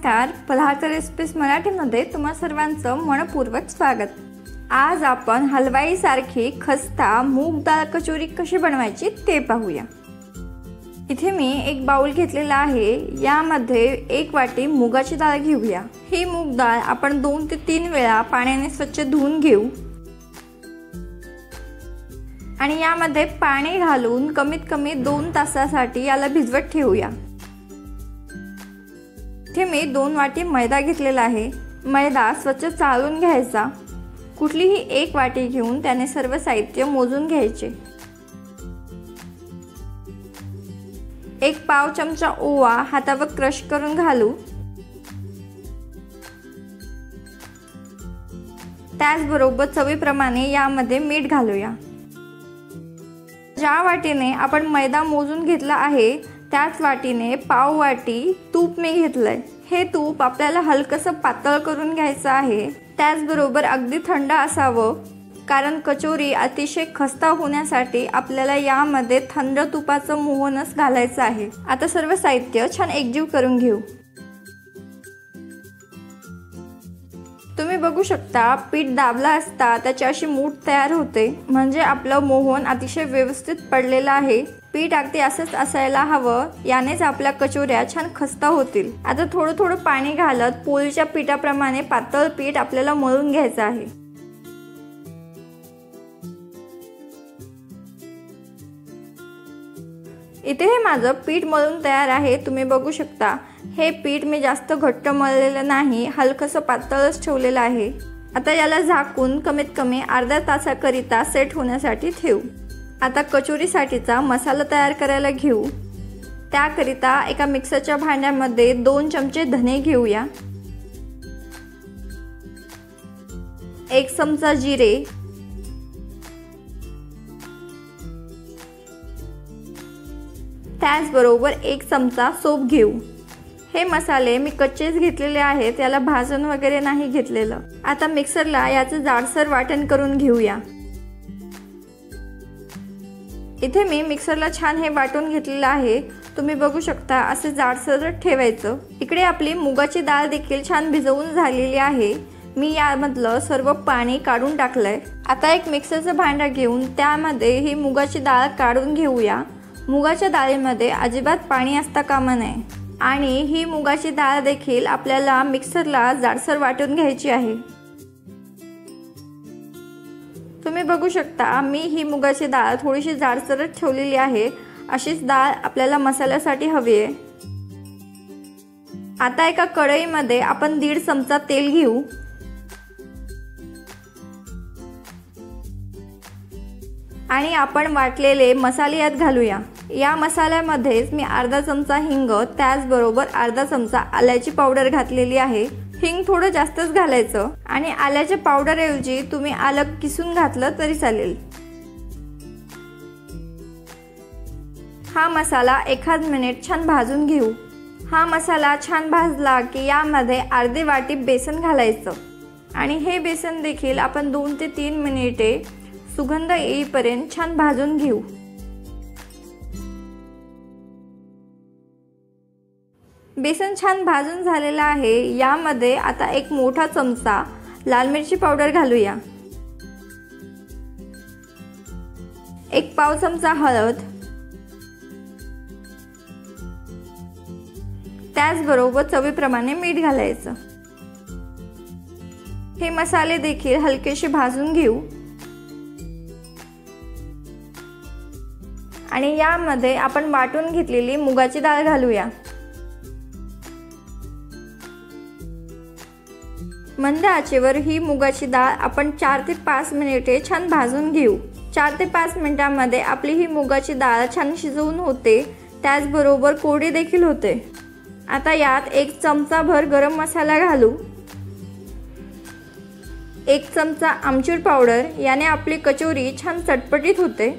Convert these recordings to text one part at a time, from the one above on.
नमस्कार, पदार्थ रेसिपीज मराठीमध्ये तुम्हा सर्वांचं मनपूर्वक स्वागत। आज आपण हलवाई सारखी खस्ता मूग डाळ कचोरी कशी बनवायची ते पाहूया। इथे मी एक बाउल घेतलेला आहे। यामध्ये एक वाटी मुगाची डाळ घेऊया। ही मूग डाळ आपण 2 ते 3 वेळा पाण्याने स्वच्छ धुवून घेऊ आणि यामध्ये पाणी घालून कमीत कमी 2 तासासाठी याला भिजवत ठेवूया। इथे मी 2 वाटी मैदा घेतलेला आहे। मैदा स्वच्छ चाळून घ्यायचा। कुठलीही एक वाटी घेऊन त्याने सर्व साहित्य मोजून घ्यायचे। 1 पाव चमचा ओवा हातावर क्रश करून घालू। त्याचबरोबर चवीप्रमाणे यामध्ये मीठ घालूया। ज्या वाटीने आपण मैदा मोजून घेतला आहे त्याच वाटीने पाव वाटी तूप मी घेतलंय। हे तूप आपल्याला हलकसं पातळ करून घ्यायचं आहे। त्याचबरोबर अगदी थंड असावं, कारण कचोरी अतिशय खस्ता होण्यासाठी आपल्याला यामध्ये थंड तुपाचं मोहनच घालायचं आहे। आता सर्व साहित्य छान एकजीव करून घेऊ। तुम्ही बघू शकता पीठ दाबला असता त्याची अशी मूठ तयार होते, म्हणजे आपलं मोहन अतिशय व्यवस्थित पडलेलं आहे। पीठ अगदी असंच असायला हवं, यानेच आपल्या कचोऱ्या छान खस्ता होतील। आता थोडं थोडं पाणी घालत पोळीच्या पिठाप्रमाणे पातळ पीठ आपल्याला मळून घ्यायचं आहे। इथे हे माझं पीठ मळून तयार आहे। तुम्ही बघू शकता हे पीठ मी जास्त घट्ट मळलेलं नाही, हलकसं पातळच ठेवलेलं आहे। आता याला झाकून कमीत कमी अर्ध्या तासाकरिता सेट होण्यासाठी ठेवू। आता कचोरीसाठीचा मसाला तयार करायला घेऊ। त्याकरिता एका मिक्सरच्या भांड्यामध्ये 2 चमचे धने घेऊया। 1 चमचा जिरे, त्याचबरोबर 1 चमचा सोप घेऊ। हे मसाले मी कच्चेच घेतलेले आहेत, त्याला भाजून वगैरे नाही घेतलेलं। आता मिक्सरला याचं जाडसर वाटण करून घेऊया। इथे मी मिक्सरला छान हे वाटून घेतलेलं आहे। तुम्ही बघू शकता असे जाडसर ठेवायचं। इकडे आपली मुगाची डाळ देखील छान भिजवून झालेली आहे। मी यामधलं सर्व पाणी काढून टाकलंय। आता एक मिक्सरचं भांडं घेऊन त्यामध्ये ही मुगाची डाळ काढून घेऊया। मुगाच्या डाळीमध्ये अजिबात पाणी असता कामा नये आणि ही मुगाची डाळ देखील आपल्याला मिक्सरला जाडसर वाटून घ्यायची आहे। तुम्ही बघू शकता मी ही मुगाची डाळ थोडीशी जाडसर ठेवलेली आहे। अशीच डाळ आपल्याला मसाल्यासाठी हवी आहे। आता एका कढईमध्ये आपण 1.5 चमचा तेल घेऊ आणि आपण वाटलेले मसाले यात घालूया। या मसाल्यामध्येच मी अर्धा चमचा हिंग, त्याचबरोबर अर्धा चमचा आल्याची पावडर घातलेली आहे। हिंग थोडं जास्तच घालायचं आणि आल्याच्या पावडर ऐवजी तुम्ही आलं किसून घातलं तरी चालेल। हा मसाला 1 मिनिट छान भाजून घेऊ। हा मसाला छान भाजला की यामध्ये अर्धी वाटी बेसन घालायचं आणि हे बेसन देखील आपण 2 ते 3 मिनिटे सुगंध येईपर्यंत छान भाजून घेऊ। बेसन छान भाजून झालेला आहे। यामध्ये आता 1 मोठा चमचा लाल मिरची पावडर घालूया। 1 पाव चमचा हळद, त्याचबरोबर चवीप्रमाणे मीठ घालायचं। हे मसाले देखील हलकेसे भाजून घेऊ आणि यामध्ये आपण वाटून घेतलेली मुगाची डाळ घालूया। मंद आचेवर ही मुगाची डाळ आपण 4 ते 5 मिनिटे छान भाजून घेऊ। 4 ते 5 मिनिटांमध्ये आपली ही मुगाची डाळ छान शिजवून होते, त्याचबरोबर कोरडी देखील होते। आता यात 1 चमचा भर गरम मसाला घालू। 1 चमचा आमचूर पावडर, याने आपली कचोरी छान चटपटीत होते।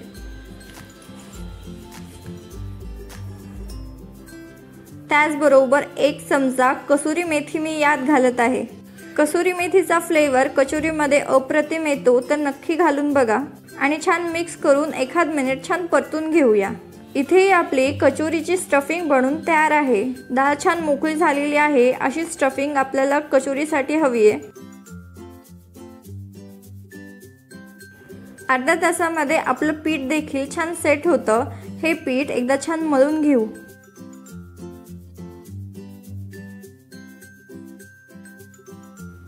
त्याचबरोबर 1 चमचा कसुरी मेथी मी यात घालत आहे। कसुरी मेथीचा फ्लेवर कचोरीमध्ये अप्रतिम येतो, तर नक्की घालून बघा आणि छान मिक्स करून 1 मिनिट छान परतून घेऊया। इथे आपली कचोरीची स्टफिंग बनून तयार आहे। डाळ छान मोकळी झालेली आहे। अशी स्टफिंग आपल्याला कचोरीसाठी हवी आहे। अर्ध्या तासामध्ये आपलं पीठ देखील छान सेट होतं। हे पीठ एकदा छान मळून घेऊ।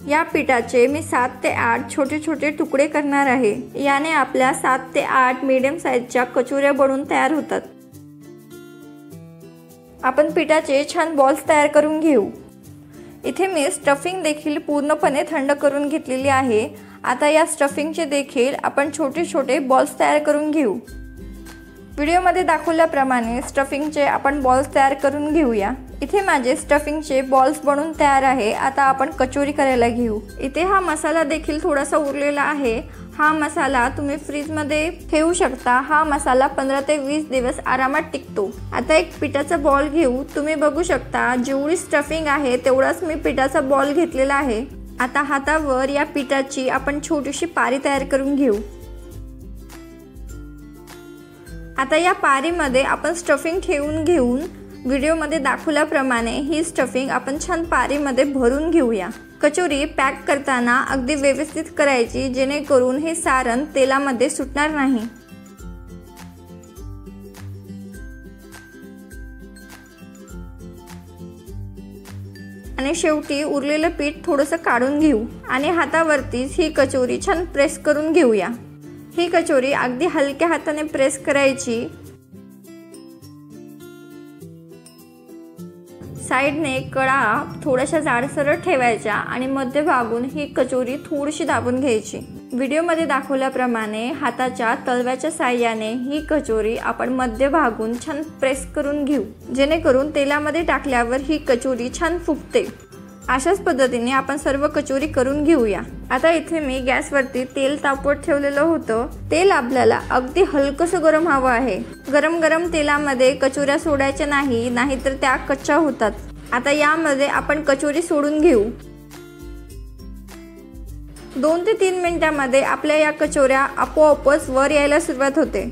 या पिठाचे मी 7 ते 8 छोटे छोटे तुकडे करणार आहे। याने आपल्या 7 ते 8 मीडियम साइजच्या कचोऱ्या बनून तयार होतात। आपण पिठाचे छान बॉल्स तयार करून घेऊ। इथे मी स्टफिंग देखील पूर्णपणे थंड करून घेतलेली आहे। आता या स्टफिंगचे देखील आपण छोटे छोटे बॉल्स तयार करून घेऊ। व्हिडिओमध्ये दाखवल्याप्रमाणे स्टफिंगचे आपण बॉल्स तयार करून घेऊया। इथे माझे स्टफिंगचे बॉल्स बनून तयार आहे। आता आपण कचोरी करायला घेऊ। इथे हा मसाला देखील थोडासा उरलेला आहे। हा मसाला तुम्ही फ्रीजमध्ये ठेवू शकता। हा मसाला 15 ते 20 दिवस आरामात टिकतो। आता एक पिठाचा बॉल घेऊ। तुम्ही बघू शकता जेवढी स्टफिंग आहे तेवढाच मी पिठाचा बॉल घेतलेला आहे। आता हातावर या पिठाची आपण छोटीशी पारी तयार करून घेऊ। आता या पारीमध्ये आपण स्टफिंग ठेवून घेऊन व्हिडिओमध्ये दाखवल्याप्रमाणे ही स्टफिंग आपण छान पारीमध्ये भरून घेऊया। कचोरी पॅक करताना अगदी व्यवस्थित करायची जेणेकरून हे सारण तेलामध्ये सुटणार नाही। आणि शेवटी उरलेलं पीठ थोडंसं काढून घेऊ आणि हातावरतीच ही कचोरी छान प्रेस करून घेऊया। ही कचोरी अगदी हलक्या हाताने प्रेस करायची। साइडने कडा थोड्याशा जाडसर ठेवायच्या आणि मध्यभागून ही कचोरी थोडीशी दाबून घ्यायची। व्हिडिओमध्ये दाखवल्याप्रमाणे हाताच्या तळव्याच्या साहाय्याने ही कचोरी आपण मध्यभागून छान प्रेस करून घेऊ जेणेकरून तेलामध्ये टाकल्यावर ही कचोरी छान फुगते। अशाच पद्धतीने आपण सर्व कचोरी करून घेऊया। आता इथे मी गॅसवरती तेल तापवत ठेवलेलं होतं। तेल आपल्याला अगदी हलकसं गरम हवं आहे। गरम गरम तेलामध्ये कचोऱ्या सोडायच्या नाही, नाहीतर त्या कच्च्या होतात। आता यामध्ये आपण कचोरी सोडून घेऊ। 2 ते 3 मिनिटांमध्ये आपल्या या कचोऱ्या आपोआपच वर यायला सुरुवात होते।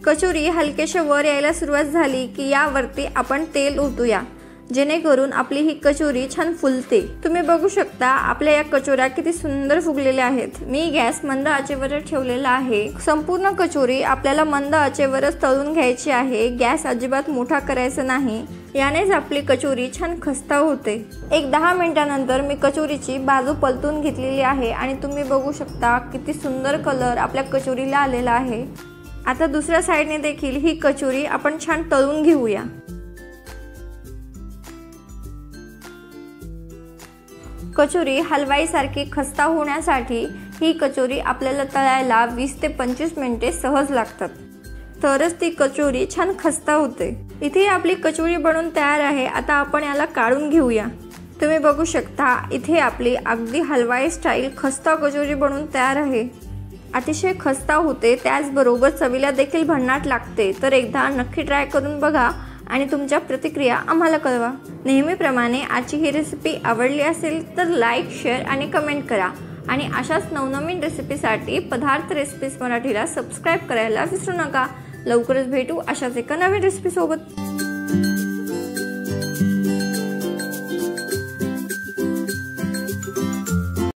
कचोरी हलकेशा वर यायला सुरुवात झाली की यावरती आपण तेल ओतूया जेणेकरून आपली ही कचोरी छान फुलते। तुम्ही बघू शकता आपल्या या कचोऱ्या किती सुंदर फुगलेल्या आहेत। मी गॅस मंद आचेवर ठेवलेला आहे। संपूर्ण कचोरी आपल्याला मंद आचेवरच तळून घ्यायची आहे। गॅस अजिबात मोठा करायचा नाही, यानेच आपली कचोरी छान खस्ता होते। एक 10 मिनिटांनंतर मी कचोरीची बाजू पलटून घेतलेली आहे आणि तुम्ही बघू शकता किती सुंदर कलर आपल्या कचोरीला आलेला आहे। आता दुसऱ्या साइडने देखील ही कचोरी आपण छान तळून घेऊया। कचोरी हलवाईसारखी खस्ता होण्यासाठी ही कचोरी आपल्याला तळायला 20 ते 25 मिनिटे सहज लागतात, तरच ती कचोरी छान खस्ता होते। इथे आपली कचोरी बनून तयार आहे। आता आपण याला काढून घेऊया। तुम्ही बघू शकता इथे आपली अगदी हलवाई स्टाईल खस्ता कचोरी बनून तयार आहे। अतिशय खस्ता होते, त्याचबरोबर चवीला देखील भन्नाट लागते। तर एकदा नक्की ट्राय करून बघा आणि तुमच्या प्रतिक्रिया आम्हाला कळवा। नेहमीप्रमाणे आजची ही रेसिपी आवडली असेल तर लाईक, शेअर आणि कमेंट करा आणि अशाच नवनवीन रेसिपीसाठी पदार्थ रेसिपीज मराठीला सबस्क्राईब करायला विसरू नका। लवकरच भेटू अशाच एका नवीन रेसिपी सोबत।